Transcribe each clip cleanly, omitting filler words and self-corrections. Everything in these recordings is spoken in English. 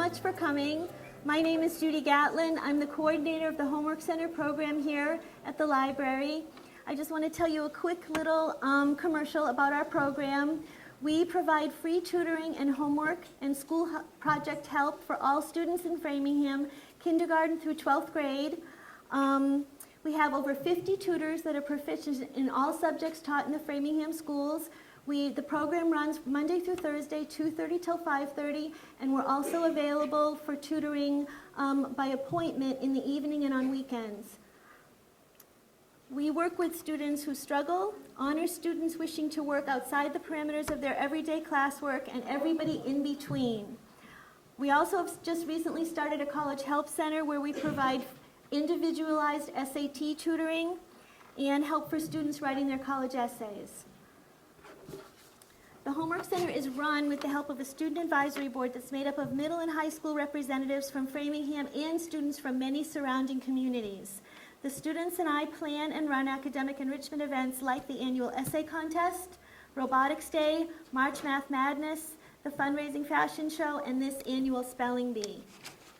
much for coming. My name is Judy Gatlin. I'm the coordinator of the Homework Center program here at the library. I just want to tell you a quick little commercial about our program. We provide free tutoring and homework and school project help for all students in Framingham, kindergarten through 12th grade. We have over 50 tutors that are proficient in all subjects taught in the Framingham schools. The program runs Monday through Thursday, 2:30 till 5:30, and we're also available for tutoring by appointment in the evening and on weekends. We work with students who struggle, honor students wishing to work outside the parameters of their everyday classwork, and everybody in between. We also have just recently started a college help center where we provide individualized SAT tutoring and help for students writing their college essays. The Homework Center is run with the help of a student advisory board that's made up of middle and high school representatives from Framingham and students from many surrounding communities. The students and I plan and run academic enrichment events like the annual essay contest, Robotics Day, March Math Madness, the fundraising fashion show, and this annual spelling bee.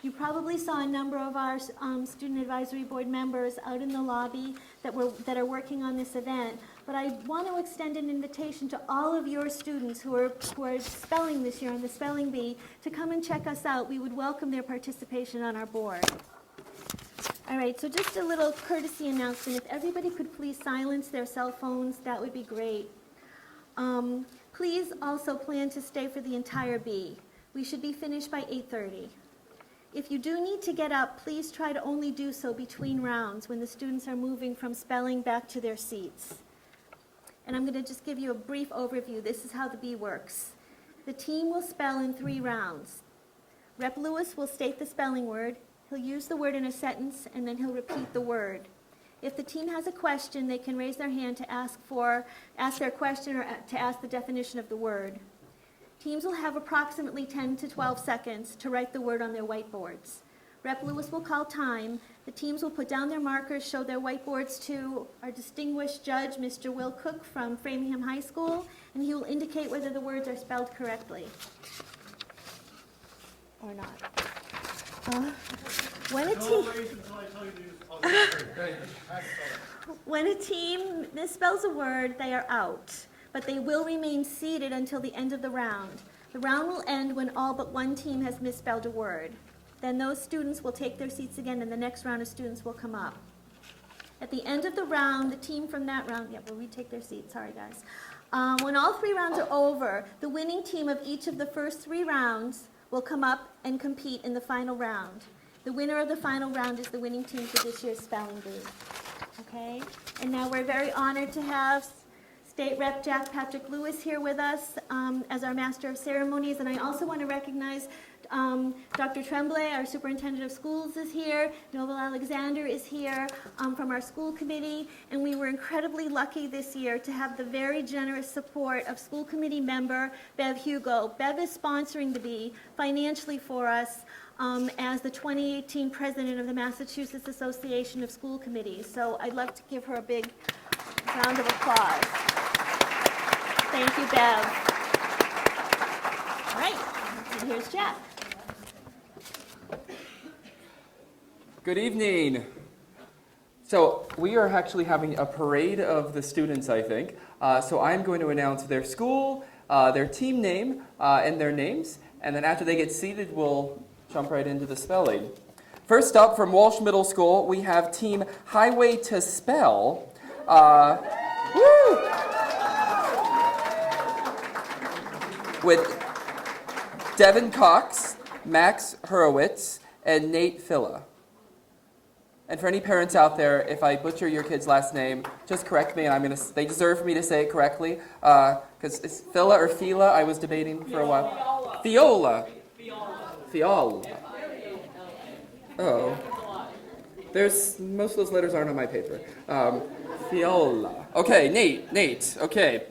You probably saw a number of our student advisory board members out in the lobby that are working on this event. But I want to extend an invitation to all of your students who are spelling this year on the spelling bee to come and check us out. We would welcome their participation on our board. All right, so just a little courtesy announcement. If everybody could please silence their cell phones, that would be great. Please also plan to stay for the entire bee. We should be finished by 8:30. If you do need to get up, please try to only do so between rounds when the students are moving from spelling back to their seats. And I'm going to just give you a brief overview. This is how the bee works. The team will spell in 3 rounds. Rep Lewis will state the spelling word. He'll use the word in a sentence, and then he'll repeat the word. If the team has a question, they can raise their hand to ask their question or to ask the definition of the word. Teams will have approximately 10 to 12 seconds to write the word on their whiteboards. Rep Lewis will call time. The teams will put down their markers, show their whiteboards to our distinguished judge, Mr. Will Cook from Framingham High School, and he will indicate whether the words are spelled correctly or not. When a team misspells a word, they are out, but they will remain seated until the end of the round. The round will end when all but one team has misspelled a word. Then those students will take their seats again, and the next round of students will come up. At the end of the round, the team from that round, will retake their seats, sorry guys. When all 3 rounds are over, the winning team of each of the first 3 rounds will come up and compete in the final round. The winner of the final round is the winning team for this year's spelling bee. Okay? And now we're very honored to have State Rep Jack Patrick Lewis here with us as our Master of Ceremonies. And I also want to recognize Dr. Tremblay, our Superintendent of Schools, is here. Noble Alexander is here from our school committee. And we were incredibly lucky this year to have the very generous support of school committee member Bev Hugo. Bev is sponsoring the bee financially for us as the 2018 president of the Massachusetts Association of School Committees. So I'd love to give her a big round of applause. Thank you, Bev. All right, and here's Jack. Good evening. So we are actually having a parade of the students, I think. So I'm going to announce their school, their team name, and their names. And then after they get seated, we'll jump right into the spelling. First up, from Walsh Middle School, we have Team Highway to Spell. With Devin Cox, Max Hurowitz, and Nate Filla. And for any parents out there, if I butcher your kid's last name, just correct me, and they deserve me to say it correctly, because it's Filla or Fila, I was debating for a while. Fiola. Oh. Most of those letters aren't on my paper. Fiola. Okay, Nate, okay.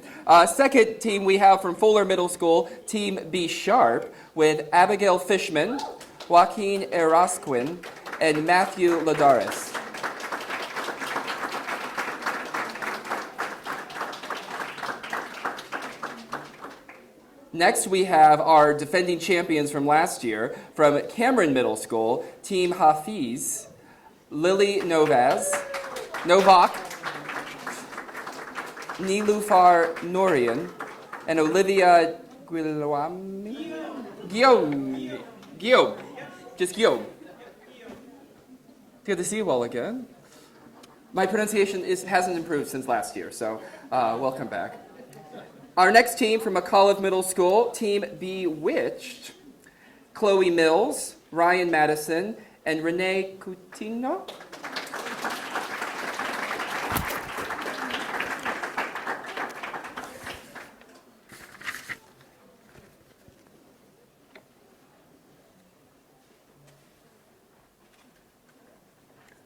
Second team we have from Fuller Middle School, Team B Sharp, with Abigail Fishman, Joaquin Erasquin, and Matthew Ladaris. Next, we have our defending champions from last year from Cameron Middle School, Team Hafiz, Lily Novak, Nilufar Norian, and Olivia Guillaume. Just Guillaume. Good to see you all again. My pronunciation hasn't improved since last year, so welcome back. Our next team from McAuliffe Middle School, Team Bewitched, Chloe Mills, Ryan Madison, and Renee Coutinho.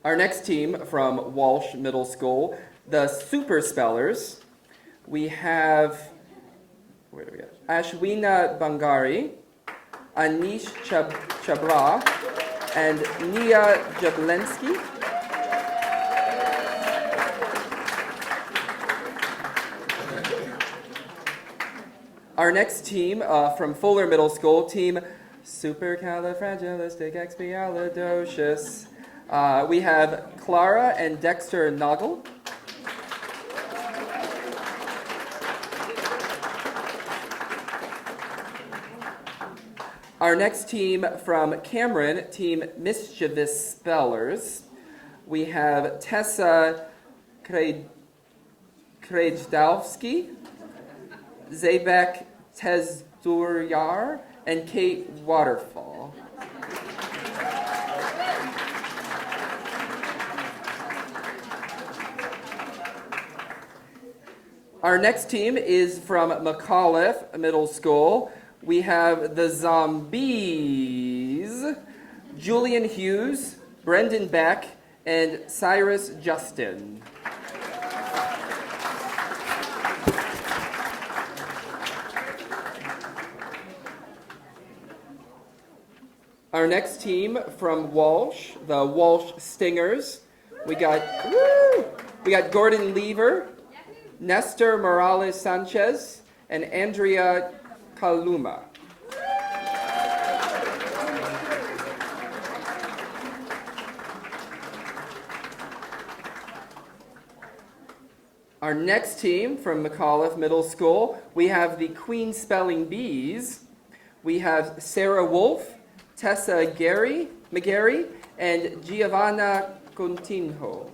Our next team from Walsh Middle School, the Super Spellers. We have, where do we get? Ashwina Bangari, Anish Chabra, and Nia Jablensky. Our next team from Fuller Middle School, Team Supercalifragilisticexpialidocious. We have Clara and Dexter Noggle. Our next team from Cameron, Team Mischievous Spellers. We have Tessa Krejdowski, Zabek Tezduryar, and Kate Waterfall. Our next team is from McAuliffe Middle School. We have the Zombies, Julian Hughes, Brendan Beck, and Cyrus Justin. Our next team from Walsh, the Walsh Stingers. We got Gordon Lever, Nestor Morales Sanchez, and Andrea Kaluma. Our next team from McAuliffe Middle School, we have the Queen Spelling Bees. We have Sarah Wolf, Tessa McGarry, and Giovanna Coutinho.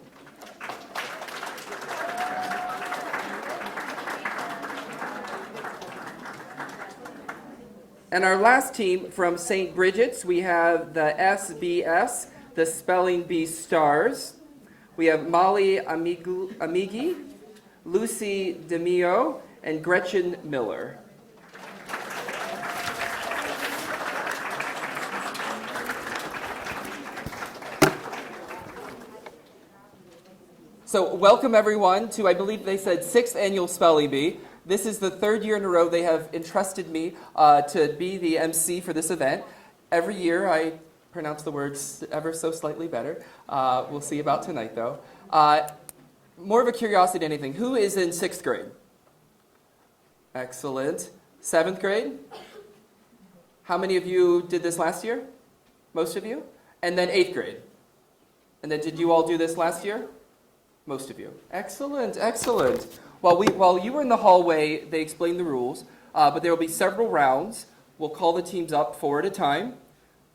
And our last team from St. Bridget's, we have the SBS, the Spelling Bee Stars. We have Molly Amigi, Lucy DeMio, and Gretchen Miller. So welcome everyone to, I believe they said, 6th annual Spelling Bee. This is the 3rd year in a row they have entrusted me to be the MC for this event. Every year I pronounce the words ever so slightly better. We'll see about tonight though. More of a curiosity than anything, who is in 6th grade? Excellent. 7th grade? How many of you did this last year? Most of you? And then 8th grade? And then did you all do this last year? Most of you. Excellent, excellent. While you were in the hallway, they explained the rules, but there will be several rounds. We'll call the teams up 4 at a time.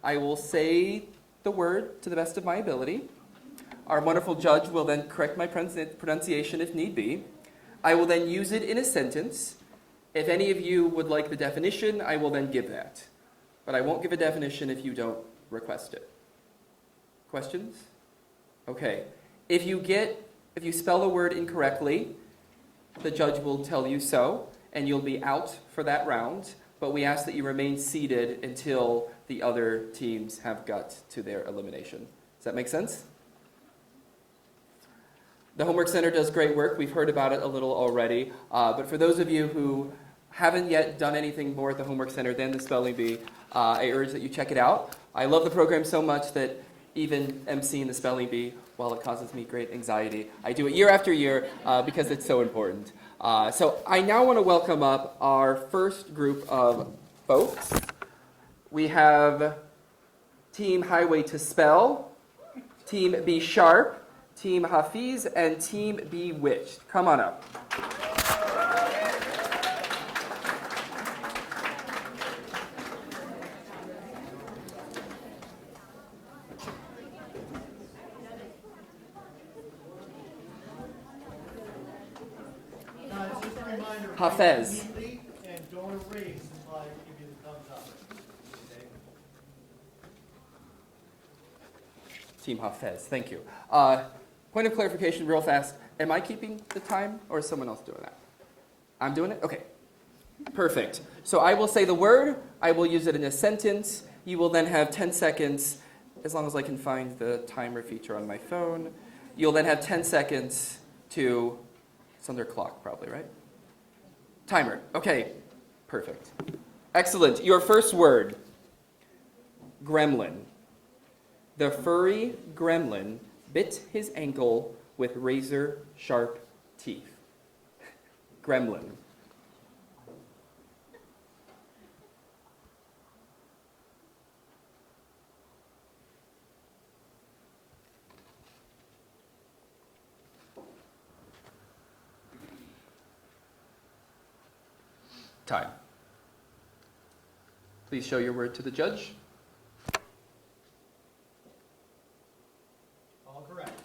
I will say the word to the best of my ability. Our wonderful judge will then correct my pronunciation if need be. I will then use it in a sentence. If any of you would like the definition, I will then give that. But I won't give a definition if you don't request it. Questions? Okay. If you spell a word incorrectly, the judge will tell you so, and you'll be out for that round, but we ask that you remain seated until the other teams have got to their elimination. Does that make sense? The Homework Center does great work. We've heard about it a little already, but for those of you who haven't yet done anything more at the Homework Center than the Spelling Bee, I urge that you check it out. I love the program so much that even emceeing the spelling bee, while it causes me great anxiety, I do it year after year because it's so important. So I now want to welcome up our first group of folks. We have Team Highway to Spell, Team Be Sharp, Team Hafiz, and Team Bewitched. Come on up. Hafez. And don't erase until I give you the thumbs up. Okay? Team Hafez, thank you. Point of clarification, real fast. Am I keeping the time, or is someone else doing that? I'm doing it? Okay. Perfect. So I will say the word. I will use it in a sentence. You will then have 10 seconds, as long as I can find the timer feature on my phone. You'll then have 10 seconds to, it's under clock probably, right? Timer. Okay. Perfect. Excellent. Your first word, gremlin. The furry gremlin bit his ankle with razor-sharp teeth. Gremlin. Time. Please show your word to the judge. All correct.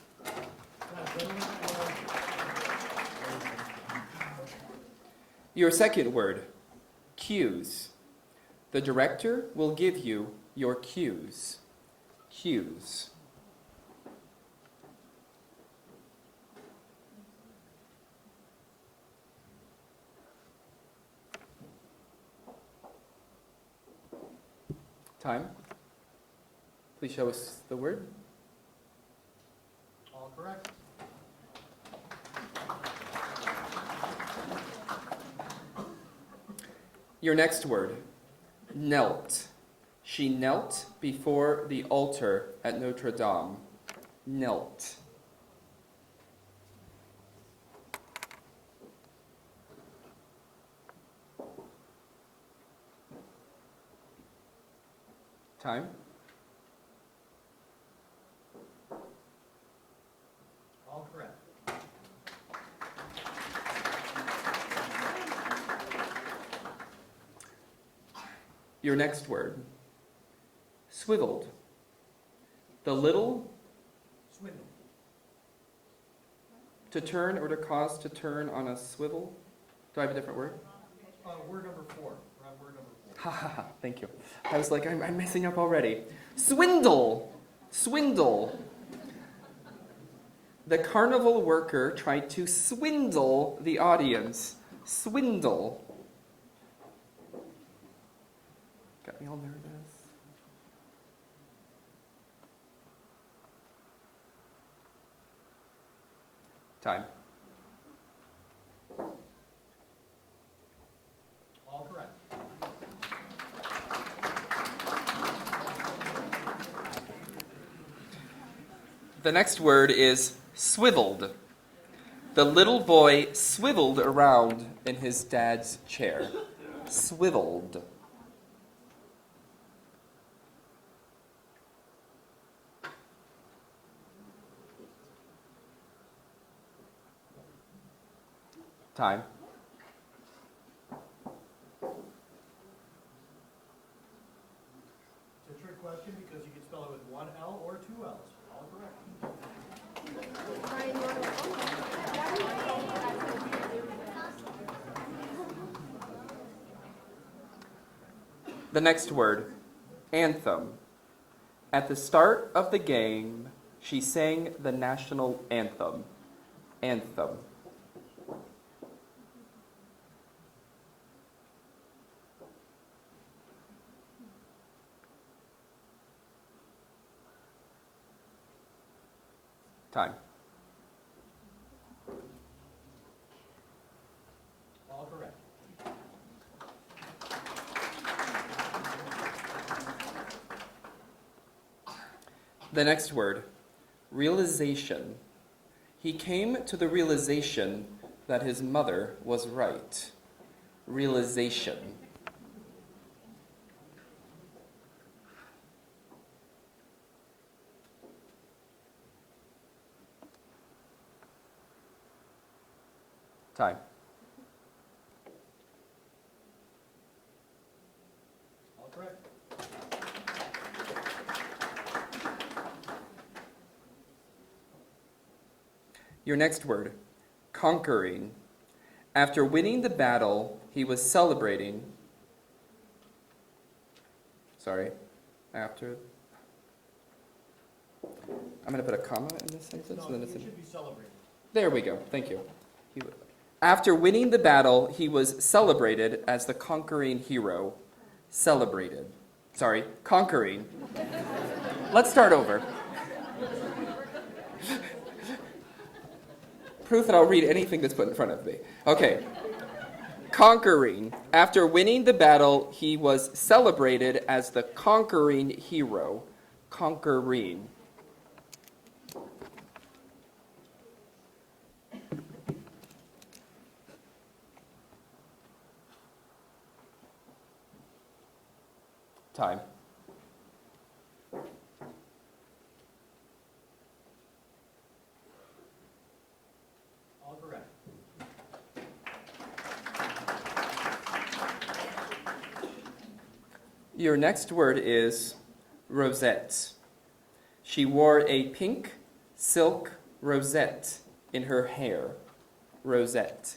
Your second word, cues. The director will give you your cues. Cues. Time. Please show us the word. All correct. Your next word, knelt. She knelt before the altar at Notre Dame. Knelt. Time. All correct. Your next word, swiveled. The little, Swindle. to turn or to cause to turn on a swivel. Do I have a different word? Word number 4. We're on word number 4. Ha ha ha, thank you. I was like, I'm messing up already. Swindle. Swindle. The carnival worker tried to swindle the audience. Swindle. Got me all nervous. Time. All correct. The next word is swiveled. The little boy swiveled around in his dad's chair. Swiveled. Time. It's a trick question because you can spell it with 1 L or 2 L's. All correct. The next word, anthem. At the start of the game, she sang the national anthem. Anthem. Time. All correct. The next word, realization. He came to the realization that his mother was right. Realization. Time. All correct. Your next word, conquering. After winning the battle, he was celebrating. After. I'm going to put a comma in this sentence. No, and then you it's should be celebrating. There we go. Thank you. After winning the battle, he was celebrated as the conquering hero. Celebrated. Conquering. Let's start over. Proof that I'll read anything that's put in front of me. Okay. Conquering. After winning the battle, he was celebrated as the conquering hero. Conquering. Time. All correct. Your next word is Rosettes. She wore a pink silk rosette in her hair. Rosette.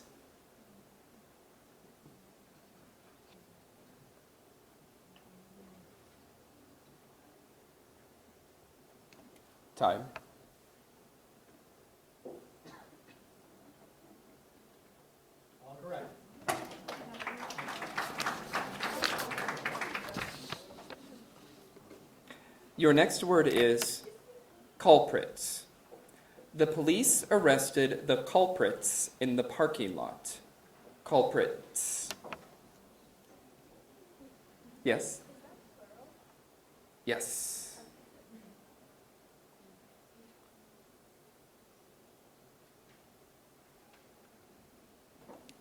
Time. All correct. Your next word is culprits. The police arrested the culprits in the parking lot. Culprits. Yes? Yes.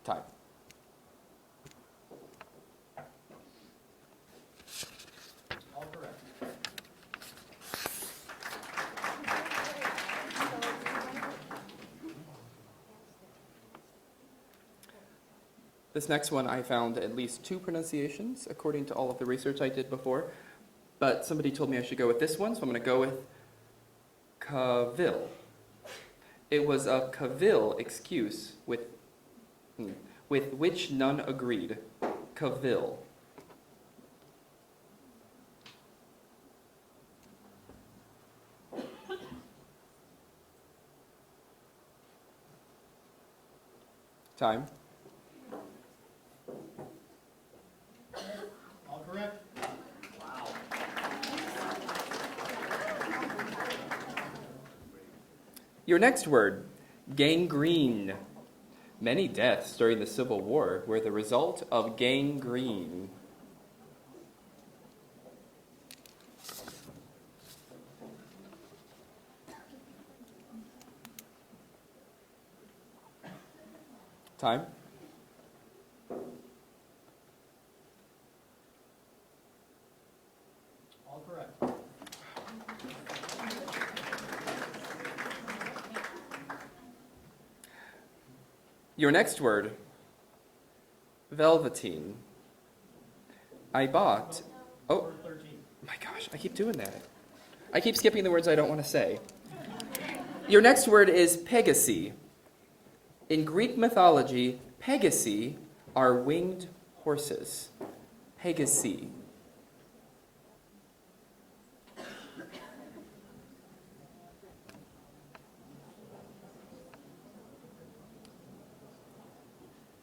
Time. All correct. This next one I found at least 2 pronunciations according to all of the research I did before, but somebody told me I should go with this one, so I'm going to go with cavil. It was a cavil excuse with which none agreed. Cavil. Time. All correct. Wow. Your next word, gangrene. Many deaths during the Civil War were the result of gangrene. Time. All correct. Your next word, velveteen. I bought. Oh, Word 13. my gosh, I keep doing that. I keep skipping the words I don't want to say. Your next word is Pegasy. In Greek mythology, Pegasy are winged horses. Pegasy.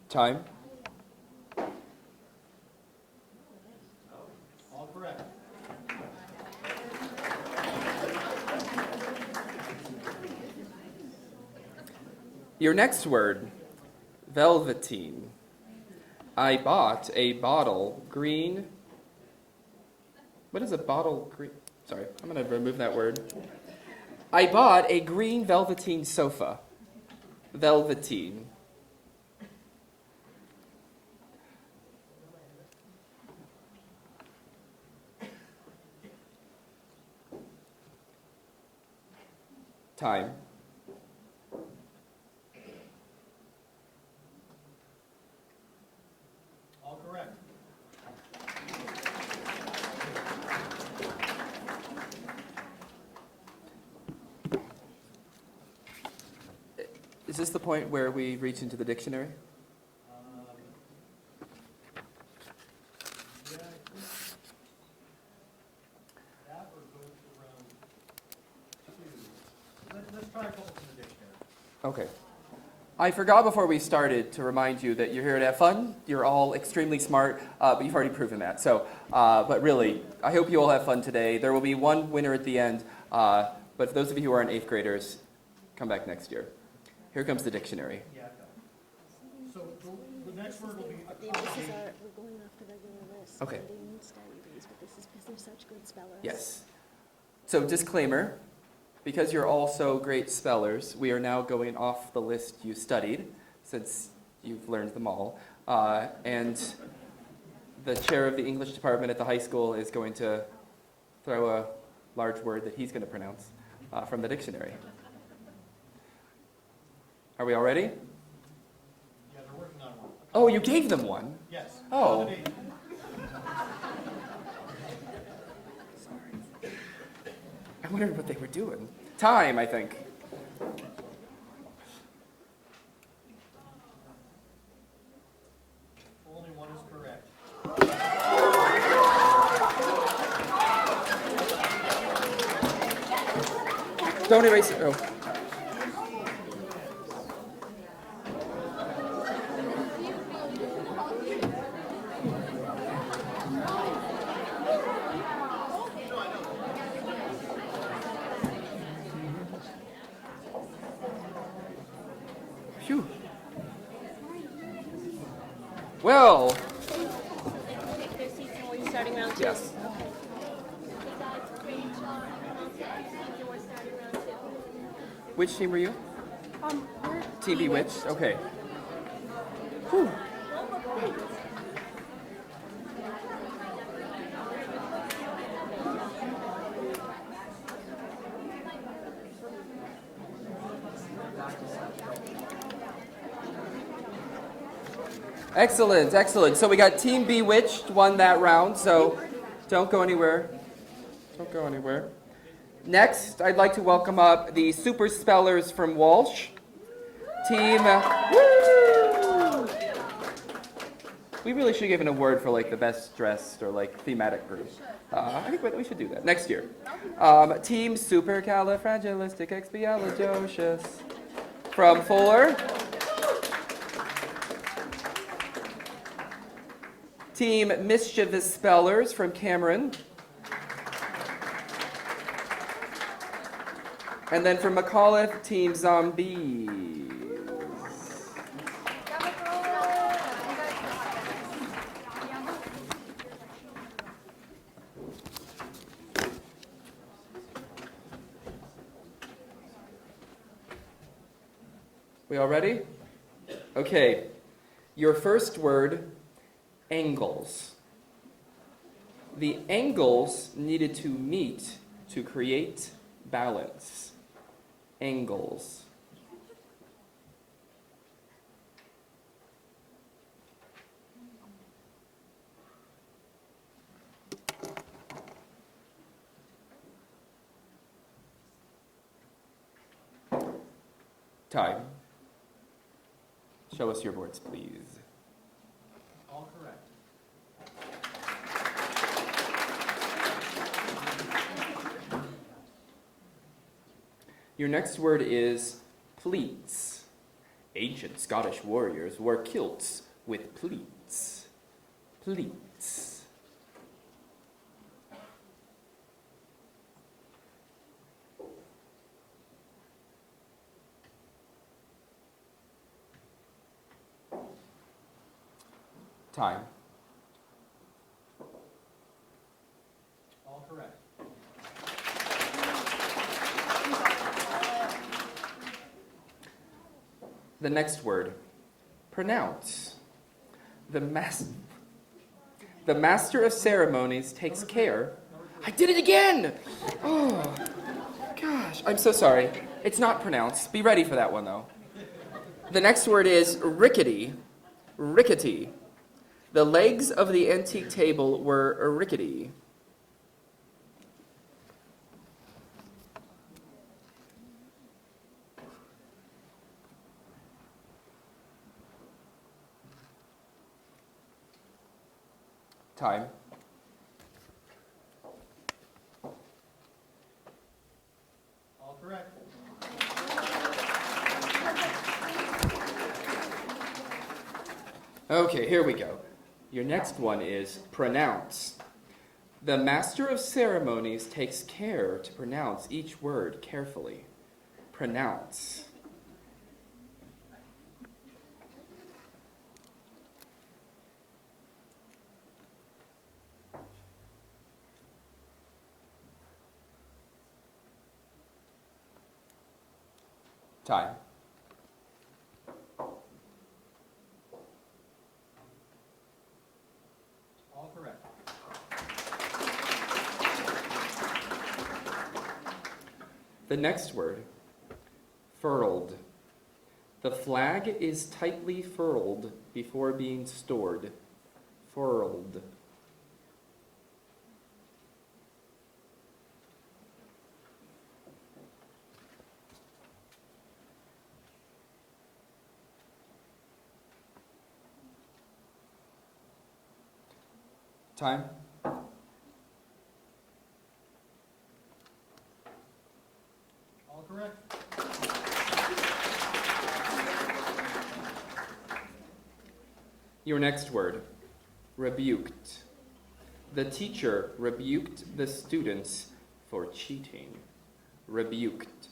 Time. All correct. Your next word, velveteen. I bought a bottle green. What is a bottle green? Sorry, I'm going to remove that word. I bought a green velveteen sofa. Velveteen. Time. All correct. Is this the point where we reach into the dictionary? Yeah, I think that or go to round 2. Let's try a couple from the dictionary. Okay. I forgot before we started to remind you that you're here to have fun. You're all extremely smart, but you've already proven that. So, but really, I hope you all have fun today. There will be one winner at the end, but for those of you who aren't 8th graders, come back next year. Here comes the dictionary. Yeah, so the next word will be This is our, we're going off the regular list. Okay. They need study these, but this is because they're such good spellers. Yes. So disclaimer, because you're all so great spellers, we are now going off the list you studied, since you've learned them all. And the chair of the English department at the high school is going to throw a large word that he's going to pronounce from the dictionary. Are we all ready? Yeah, they're working on one. Oh, you gave them one? Yes. Oh. Combination. I wondered what they were doing. Time, I think. Only one is correct. Don't erase it. Oh. Phew. Well, Take their seats and we're starting round 2. yes. Which team were you? We're Team Bewitched? Okay. Whew. Excellent, excellent. So we got Team Bewitched won that round, so don't go anywhere. Don't go anywhere. Next, I'd like to welcome up the Super Spellers from Walsh. Team... Woo! We really should give an award for like the best dressed or like thematic group. I think we should do that next year. Team Supercalifragilisticexpialidocious from Fuller. Team Mischievous Spellers from Cameron. And then from McAuliffe, Team Zombies. We all ready? Okay. Your first word, angles. The angles needed to meet to create balance. Angles. Time. Show us your boards, please. All correct. Your next word is pleats. Ancient Scottish warriors wore kilts with pleats. Pleats. Time. All correct. The next word, pronounce. The master of ceremonies takes care. I did it again! Oh, gosh, I'm so sorry. It's not pronounced. Be ready for that one, though. The next word is rickety. Rickety. The legs of the antique table were rickety. Time. All correct. Okay, here we go. Your next one is pronounce. The master of ceremonies takes care to pronounce each word carefully. Pronounce. Time. All correct. The next word, furled. The flag is tightly furled before being stored. Furled. Time. All correct. Your next word, rebuked. The teacher rebuked the students for cheating. Rebuked.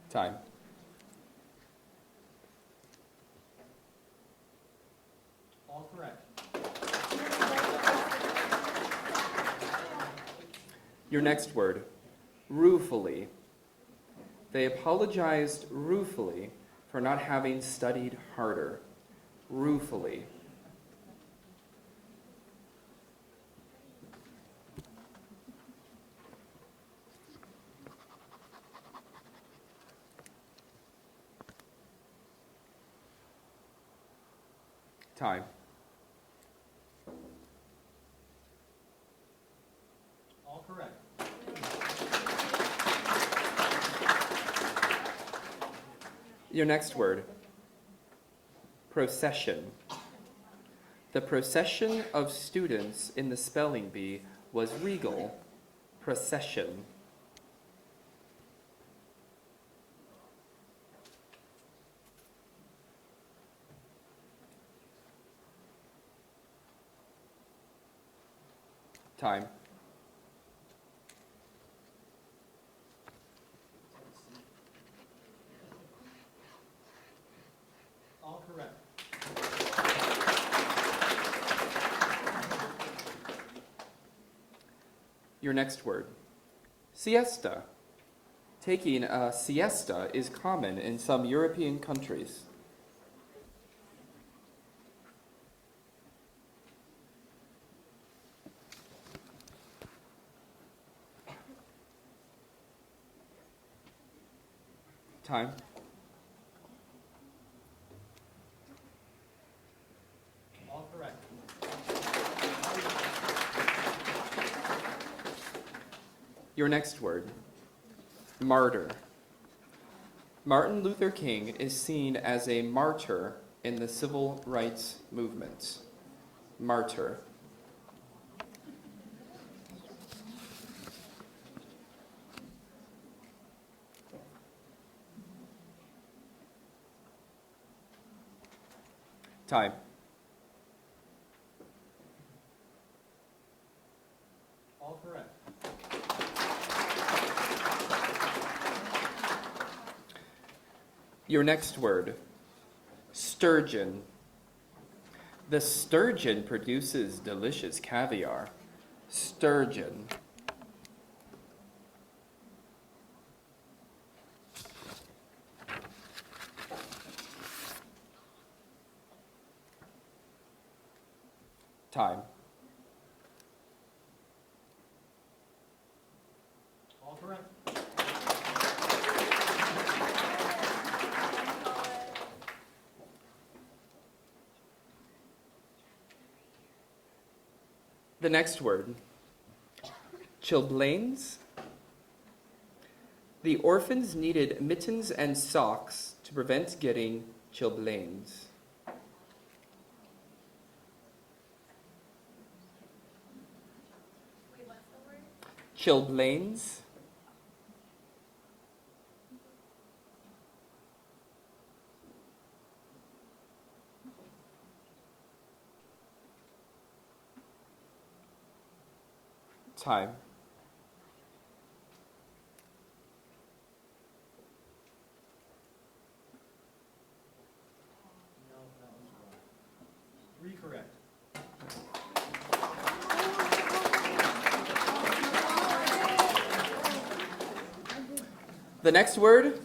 Time. All correct. Your next word, ruefully. They apologized ruefully for not having studied harder. Ruefully. Time. All correct. Your next word, procession. The procession of students in the spelling bee was regal. Procession. Time. All correct. Your next word, siesta. Taking a siesta is common in some European countries. Time. All correct. Your next word, martyr. Martin Luther King is seen as a martyr in the civil rights movement. Martyr. Time. All correct. Your next word, Sturgeon. The sturgeon produces delicious caviar. Sturgeon. Time. All correct. The next word. Chilblains. The orphans needed mittens and socks to prevent getting chilblains. Chilblains. Time. No, that was wrong. 3 correct. The next word,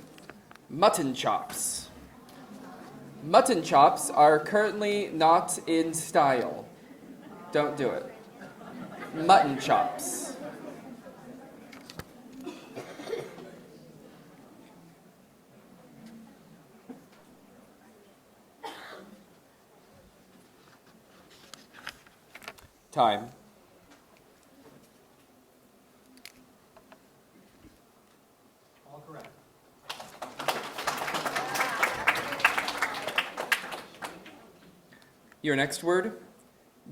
mutton chops. Mutton chops are currently not in style. Don't do it. Mutton chops. Time. All correct. Your next word,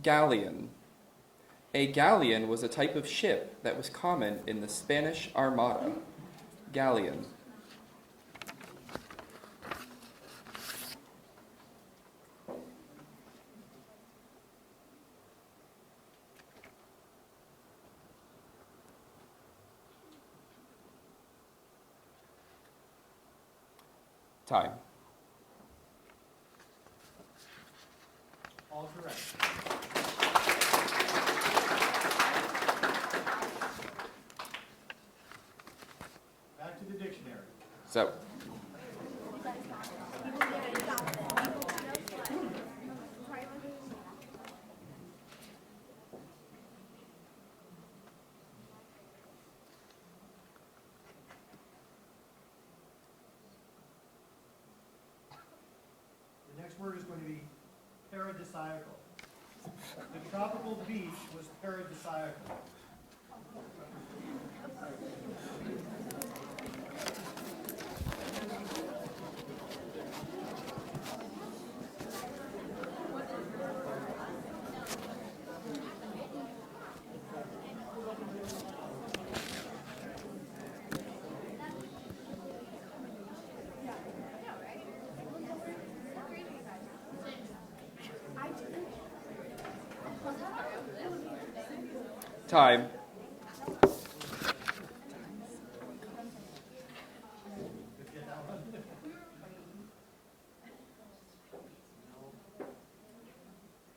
galleon. A galleon was a type of ship that was common in the Spanish Armada. Galleon. Time. All correct. Back to the dictionary. So, The next word is going to be paradisiacal. The tropical beach was paradisiacal. time. Get that one? No.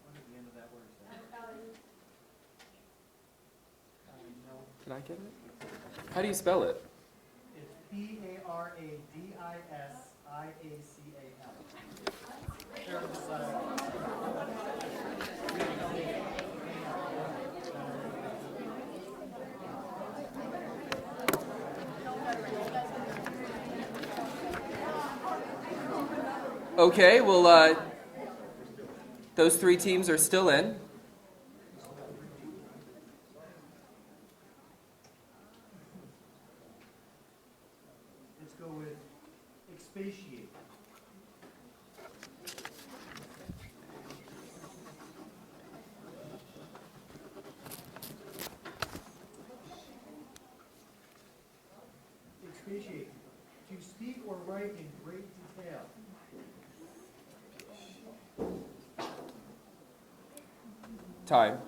What is the end of that word? No. Did I get it? How do you spell it? It's P-A-R-A-D-I-S-I-A-C-A-L. Paradisiacal. Okay, well, those 3 teams are still in. Let's go with expatiate. Expatiate. To speak or write in great detail. Time.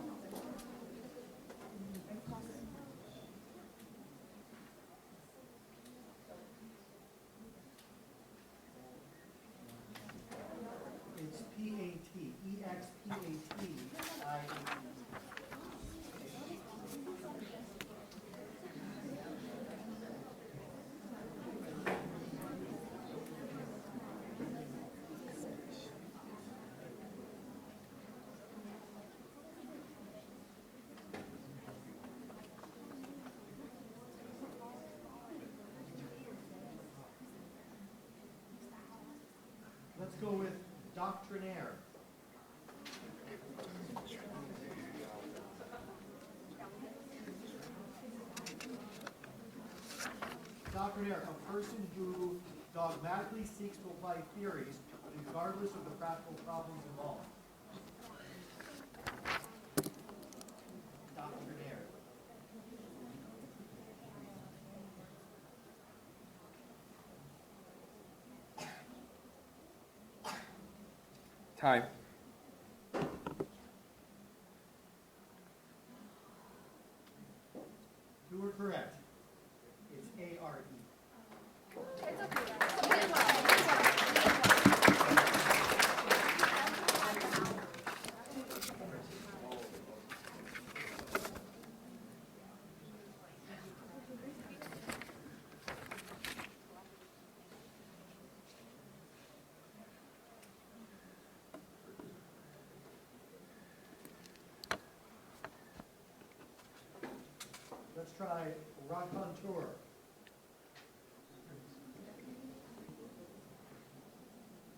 Doctrinaire. Doctrinaire, a person who dogmatically seeks to apply theories regardless of the practical problems involved. Doctrinaire. Time. Two are correct. It's A-R-E. Let's try raconteur.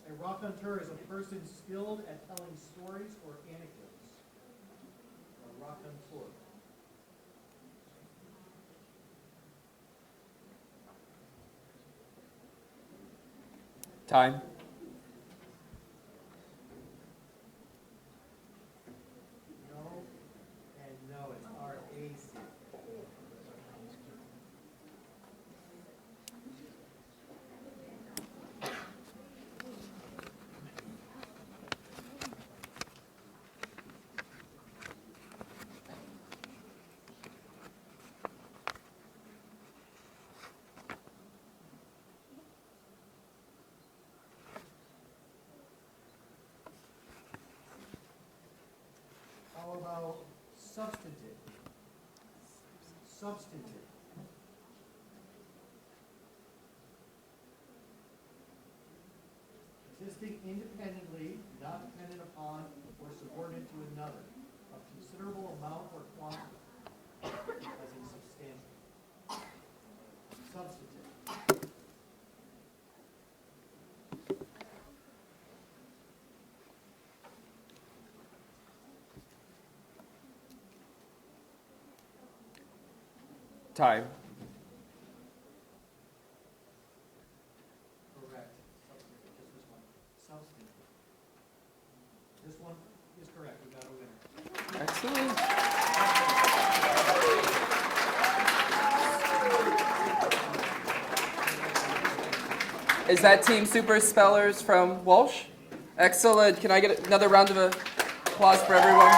A raconteur is a person skilled at telling stories or anecdotes. A raconteur. Time. No and no. It's R-A-C. How about substantive? Substantive. Existing independently, not dependent upon or subordinate to another, of considerable amount or quantity, as in substantial. Substantive. Time. Correct. Substantive. Just this one. Substantive. This one is correct. We got a winner. Excellent. Is that Team Super Spellers from Walsh? Excellent. Can I get another round of applause for everyone?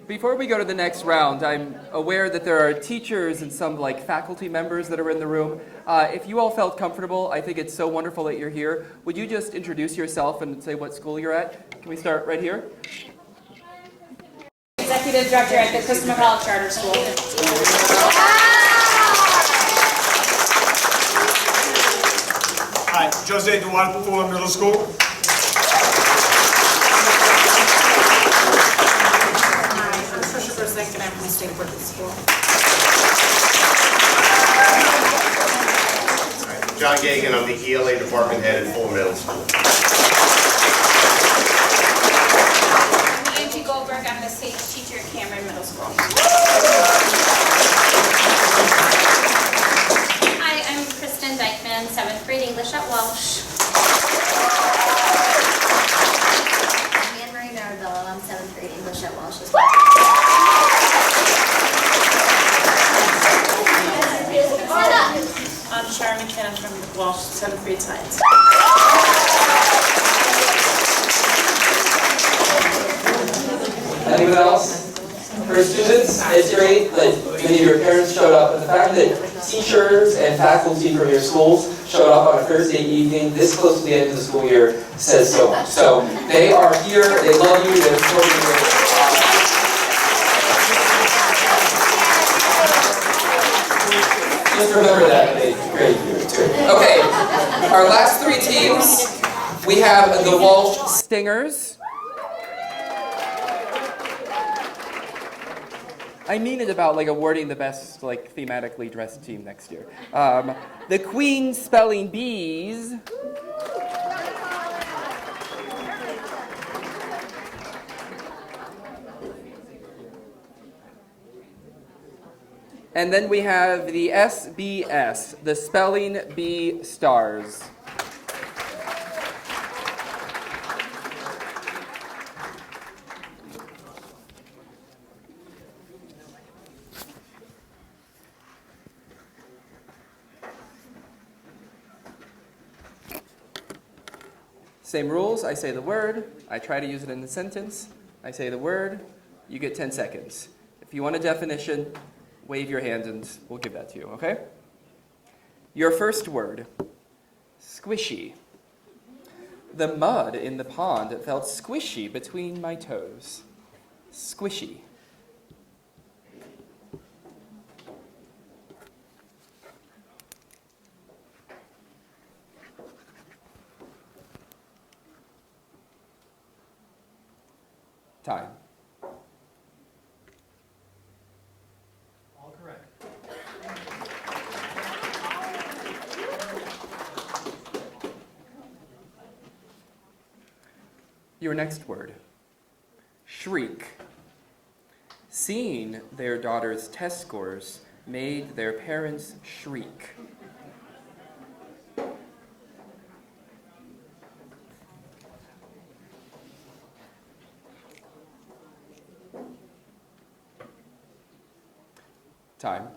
Before we go to the next round, I'm aware that there are teachers and some faculty members that are in the room. If you all felt comfortable, I think it's so wonderful that you're here. Would you just introduce yourself and say what school you're at? Can we start right here? Executive Director at the Customer College Charter School. Hi, Jose Duarte, Fulham Middle School. And I'm from the State Board of School. John Gagan, I'm the ELA Department Head at Fulham Middle School. I'm Angie Goldberg, I'm the State Teacher at Cameron Middle School. Hi, I'm Kristen Dykeman, 7th grade English at Walsh. I'm Anne-Marie Marabello, I'm 7th grade English at Walsh as well. I'm Sharon McKenna from Walsh 7th grade Science. Anyone else? For students, it's great that many of your parents showed up, but the fact that teachers and faculty from your schools showed up on a Thursday evening this close to the end of the school year says so much. So they are here, they love you, they're supporting you. Just remember that. Great. Okay, our last three teams, we have the Walsh Stingers. I mean it about like awarding the best like thematically dressed team next year. The Queen Spelling Bees. And then we have the SBS, the Spelling Bee Stars. Same rules, I say the word, I try to use it in the sentence, I say the word, you get 10 seconds. If you want a definition, wave your hand and we'll give that to you, okay? Your first word, squishy. The mud in the pond felt squishy between my toes. Squishy. Time. All correct. Your next word, shriek. Seeing their daughter's test scores made their parents shriek. Time.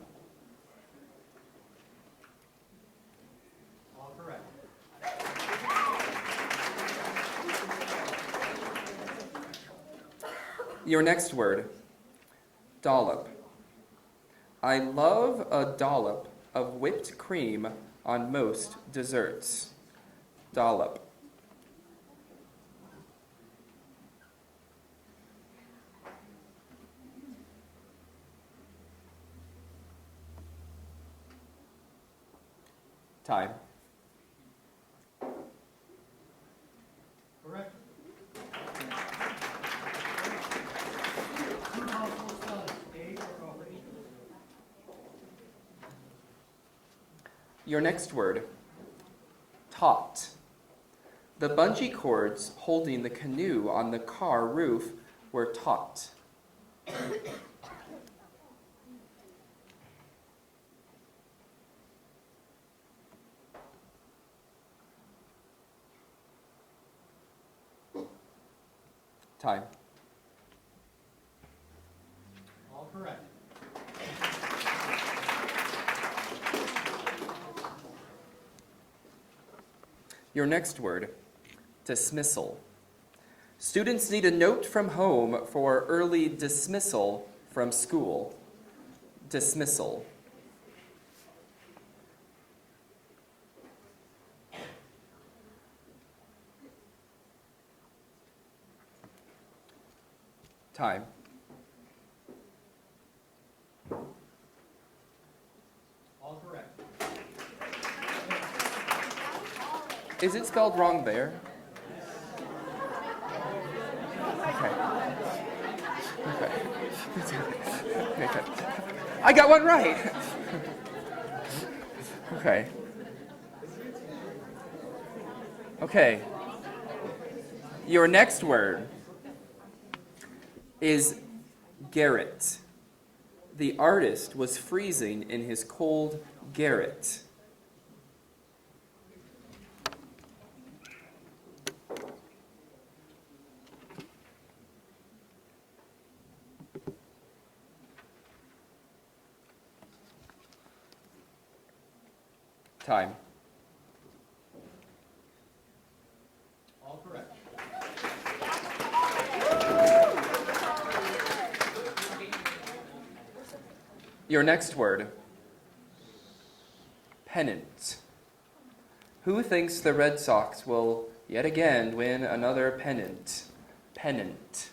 All correct. Your next word, dollop. I love a dollop of whipped cream on most desserts. Dollop. Time. Correct. Two possible spellings, A or O. Your next word, taut. The bungee cords holding the canoe on the car roof were taut. Time. All correct. Your next word, dismissal. Students need a note from home for early dismissal from school. Dismissal. Time. All correct. Is it spelled wrong there? Okay. Okay. I got one right. Okay. Okay. Your next word is garret. The artist was freezing in his cold garret. Time. All correct. Your next word. Pennant. Who thinks the Red Sox will yet again win another pennant? Pennant.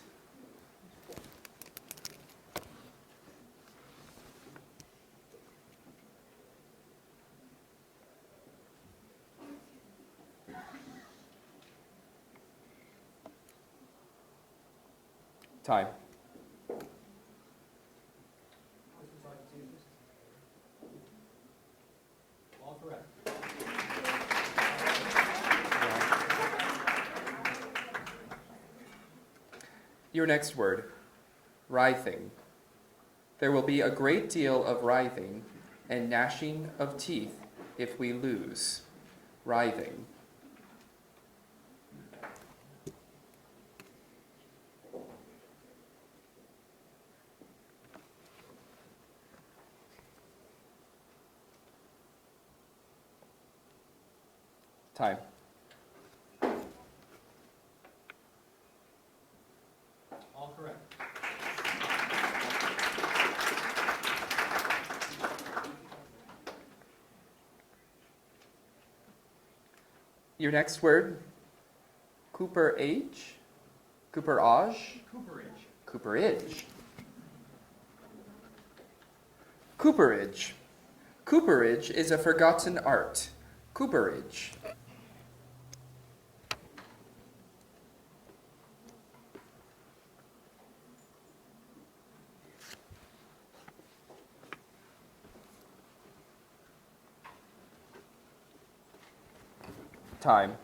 Time. All correct. Your next word. Writhing. There will be a great deal of writhing and gnashing of teeth if we lose. Writhing. Time. All correct. Your next word. Cooperage. Cooperage. Cooperage. Cooperage. Cooperage. Cooperage is a forgotten art. Cooperage. Time.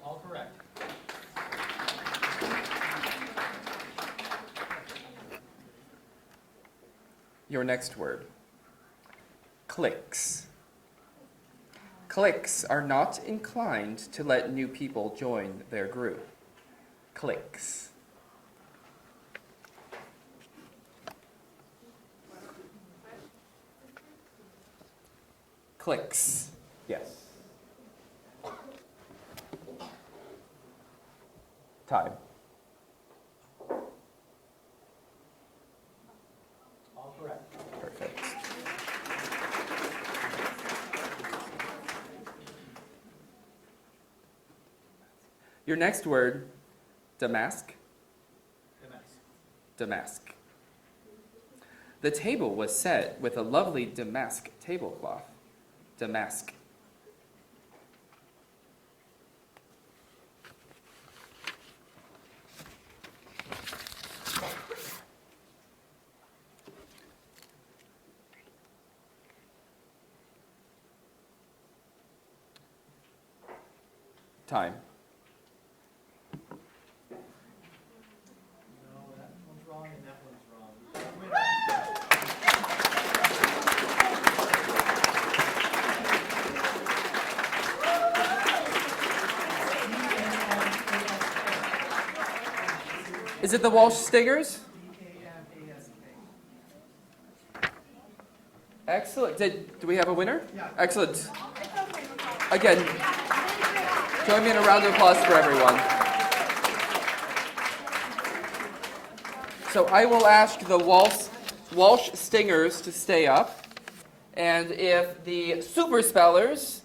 All correct. Your next word. Cliques. Cliques are not inclined to let new people join their group. Cliques. Cliques. Yes. Time. All correct. Perfect. Your next word, damask. Damask. The table was set with a lovely damask tablecloth. Damask. Time. No, that one's wrong and that one's wrong. Is it the Walsh Stingers? Excellent. Do we have a winner? Yeah. Excellent. Again, join me in a round of applause for everyone. So I will ask the Walsh Stingers to stay up. And if the Super Spellers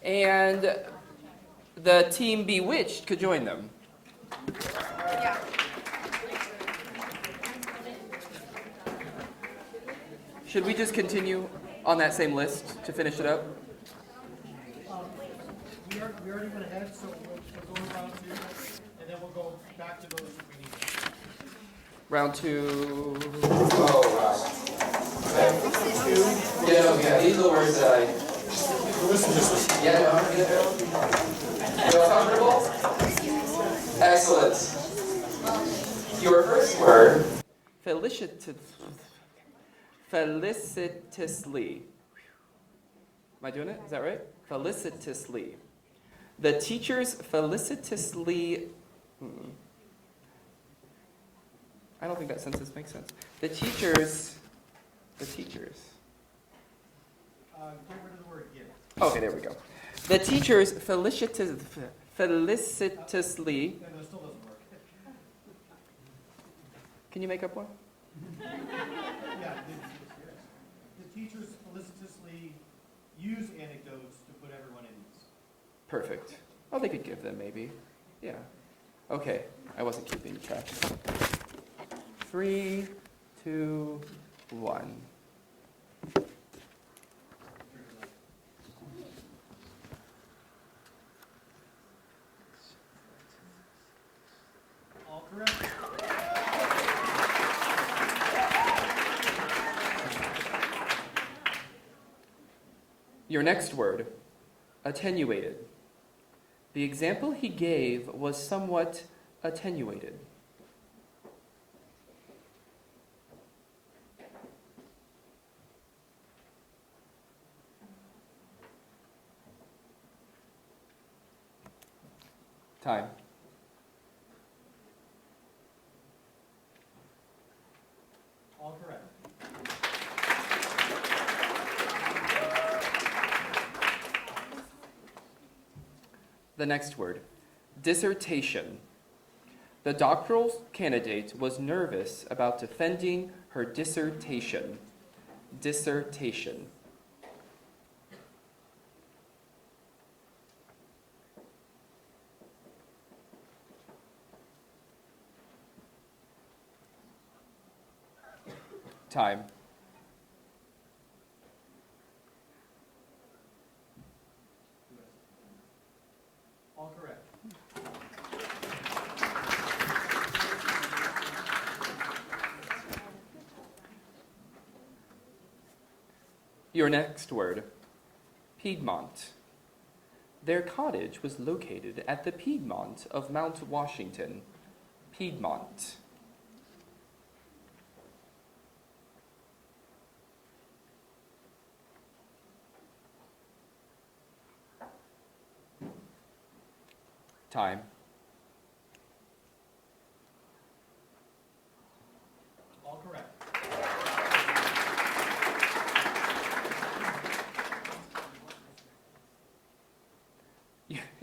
and the Team Bewitched could join them. Should we just continue on that same list to finish it up? We already went ahead, so we'll go around two, and then we'll go back to those if we need to. Round two. Oh, wow. Yeah, these are the words that I. Yeah, no, I'm good. Feel comfortable? Excellent. Your first word, felicitously. Am I doing it? Is that right? Felicitously. The teachers felicitously. I don't think that sentence makes sense. The teachers. Get rid of the word give. Okay, there we go. The teachers felicitously. Yeah, no, it still doesn't work. Can you make up one? Yeah, the teachers felicitously use anecdotes to put everyone at ease. Perfect. Oh, they could give them maybe. Yeah. Okay, I wasn't keeping track. 3, 2, 1. All correct. Your next word, attenuated. The example he gave was somewhat attenuated. Time. All correct. The next word, dissertation. The doctoral candidate was nervous about defending her dissertation. Dissertation. Time. All correct. Your next word, Piedmont. Their cottage was located at the Piedmont of Mount Washington. Piedmont. Time. All correct.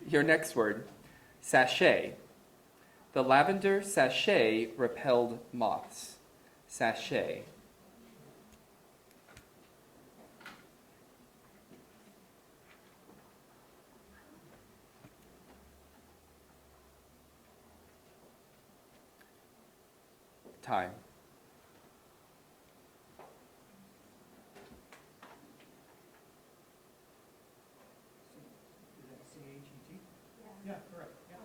Your next word, sachet. The lavender sachet repelled moths. Sachet. Time. Is that C-H-E-T? Yeah, correct. Yeah.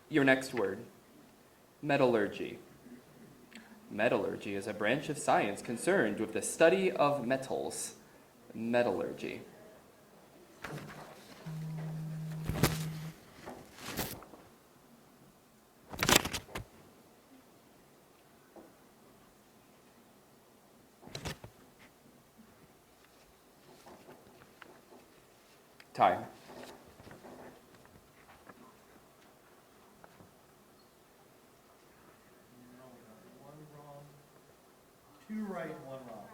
Your next word, metallurgy. Metallurgy is a branch of science concerned with the study of metals. Metallurgy. Time. No, we got one wrong. 2 right, 1 wrong.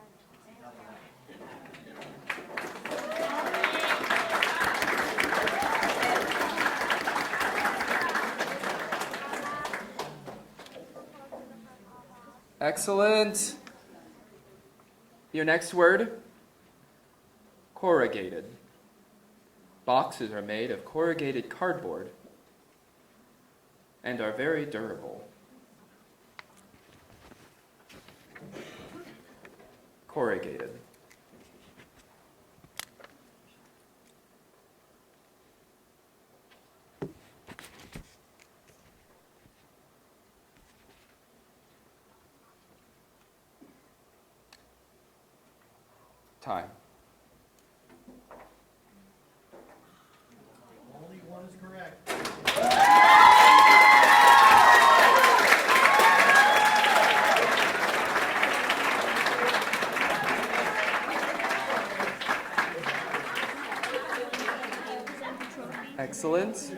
Double right. Excellent. Your next word, corrugated. Boxes are made of corrugated cardboard and are very durable. Corrugated. Time. Only one is correct. Excellent.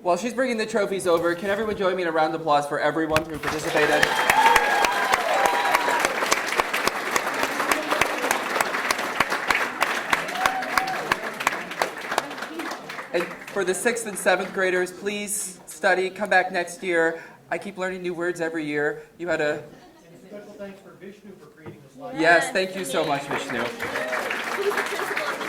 While she's bringing the trophies over, can everyone join me in a round of applause for everyone who participated? For the 6th and 7th graders, please study, come back next year. I keep learning new words every year. You had a... And special thanks for Vishnu for creating this slide. Yes, thank you so much, Vishnu. Who's the principal of the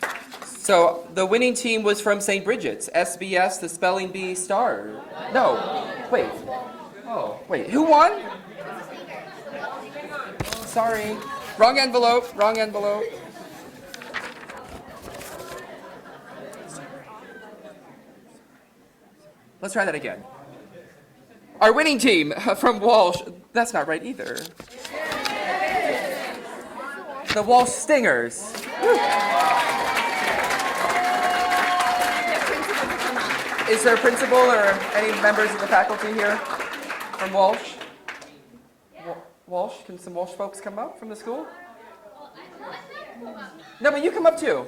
school? So the winning team was from St. Bridget's, SBS, the Spelling Bee Star. No, wait. Oh, wait, who won? Sorry. Wrong envelope, wrong envelope. Let's try that again. Our winning team from Walsh, that's not right either. The Walsh Stingers. Is there a principal or any members of the faculty here from Walsh? Walsh? Can some Walsh folks come up from the school? No, but you come up too.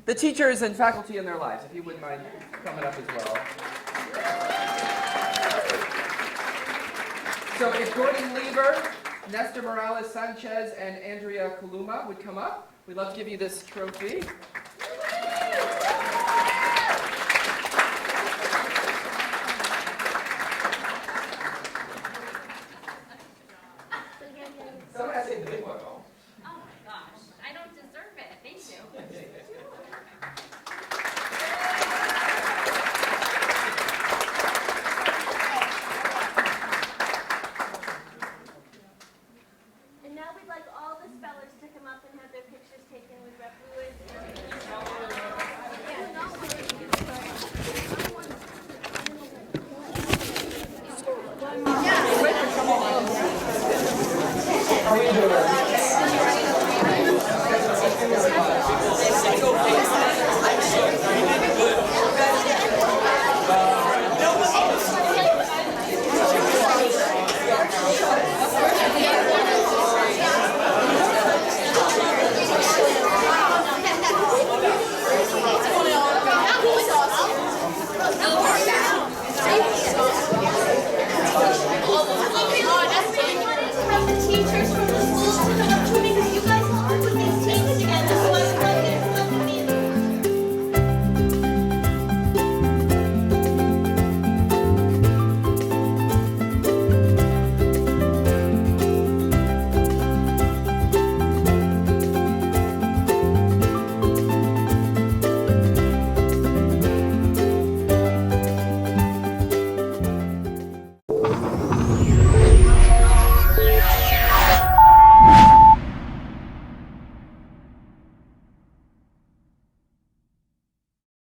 The teachers and faculty in their lives, if you wouldn't mind coming up as well. So if Gordon Lieber, Nestor Morales Sanchez, and Andrea Columa would come up, we'd love to give you this trophy.